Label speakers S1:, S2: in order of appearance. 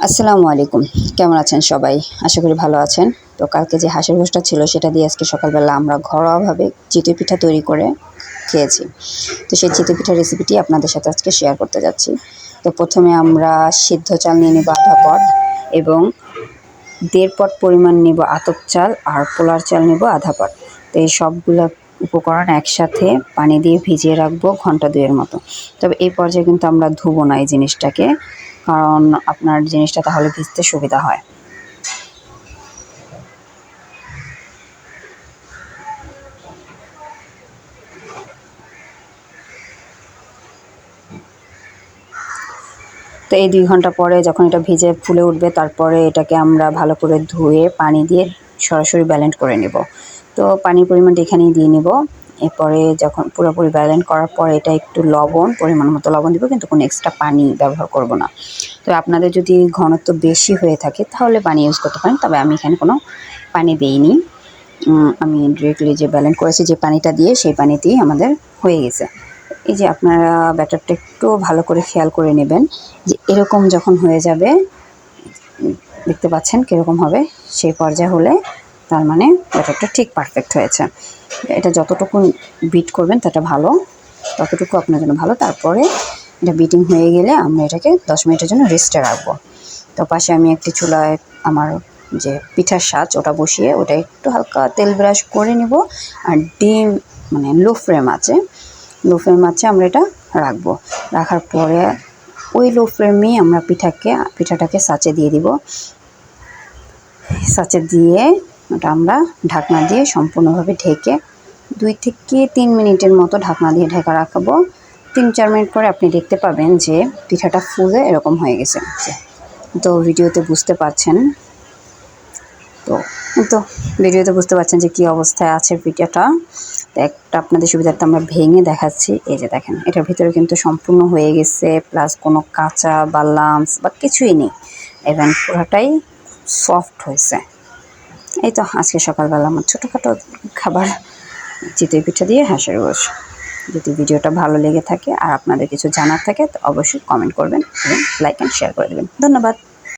S1: আসসালামু আলাইকুম। কেমন আছেন সবাই? আশা করি ভালো আছেন। তো কালকে যে হাঁসের গোশটা ছিল সেটা দিয়ে আজকে সকালবেলা আমরা ঘরোয়াভাবে চিতই পিঠা তৈরি করে খেয়েছি। তো সেই চিতই পিঠার রেসিপিটি আপনাদের সাথে আজকে শেয়ার করতে যাচ্ছি। তো প্রথমে আমরা সিদ্ধ চাল নিয়ে নেব আধা পট এবং 1.5 পট পরিমাণ নেব আতপ চাল আর পোলার চাল নেব আধা পট। তো এই সবগুলো উপকরণ একসাথে পানি দিয়ে ভিজিয়ে রাখবো ঘন্টা 2 এর মতো। তবে এই পর্যায়ে কিন্তু আমরা ধুবো না এই জিনিসটাকে, কারণ আপনার জিনিসটা তাহলে ভিজতে সুবিধা হয়। তো এই 2 ঘন্টা পরে যখন এটা ভিজে ফুলে উঠবে তারপরে এটাকে আমরা ভালো করে ধুয়ে পানি দিয়ে সরাসরি ব্লেন্ড করে নেব। তো পানির পরিমাণটা এখানেই দিয়ে নেব। এরপরে যখন পুরোপুরি ব্লেন্ড করার পরে এটা একটু লবণ, পরিমাণ মতো লবণ দেবো, কিন্তু কোনো এক্সট্রা পানি ব্যবহার করব না। তো আপনাদের যদি ঘনত্ব বেশি হয়ে থাকে তাহলে পানি ইউজ করতে পারেন, তবে আমি এখানে কোনো পানি দিইনি। আমি ডিরেক্টলি যে ব্লেন্ড করেছি যে পানিটা দিয়ে সেই পানিতেই আমাদের হয়ে গেছে। এই যে আপনারা ব্যাটারটা একটু ভালো করে খেয়াল করে নেবেন যে এরকম যখন হয়ে যাবে, দেখতে পাচ্ছেন কীরকম হবে, সেই পর্যায়ে হলে তার মানে ব্যাটারটা ঠিক পারফেক্ট হয়েছে। এটা যতটুকু বিট করবেন তত ভালো, ততটুকু আপনার জন্য ভালো। তারপরে এটা বিটিং হয়ে গেলে আমরা এটাকে 10 মিনিটের জন্য রেস্টে রাখবো। তো পাশে আমি একটি চুলায় আমার যে পিঠার সাজ ওটা বসিয়ে ওটা একটু হালকা তেল ব্রাশ করে নেব, আর ডিম মানে লো ফ্লেম আছে আমরা এটা রাখবো। রাখার পরে ওই লো ফ্লেমেই আমরা পিঠাটাকে সাঁচে দিয়ে দিব। সাঁচে দিয়ে ওটা আমরা ঢাকনা দিয়ে সম্পূর্ণভাবে ঢেকে 2 থেকে 3 মিনিটের মতো ঢাকনা দিয়ে ঢেকে রাখবো। 3-4 মিনিট পরে আপনি দেখতে পাবেন যে পিঠাটা ফুলে এরকম হয়ে গেছে। তো ভিডিওতে বুঝতে পারছেন যে কী অবস্থায় আছে পিঠাটা। একটা আপনাদের সুবিধার্থে আমরা ভেঙে দেখাচ্ছি। এই যে দেখেন, এটার ভিতরে কিন্তু সম্পূর্ণ হয়ে গেছে, প্লাস কোনো কাঁচা বা লামস বা কিছুই নেই, এবং পুরোটাই সফট হয়েছে। এই তো আজকে সকালবেলা আমার ছোটোখাটো খাবার চিতই পিঠা দিয়ে হাঁসের গোশ। যদি ভিডিওটা ভালো লেগে থাকে আর আপনাদের কিছু জানার থাকে তো অবশ্যই কমেন্ট করবেন এবং লাইক অ্যান্ড শেয়ার করে দেবেন। ধন্যবাদ।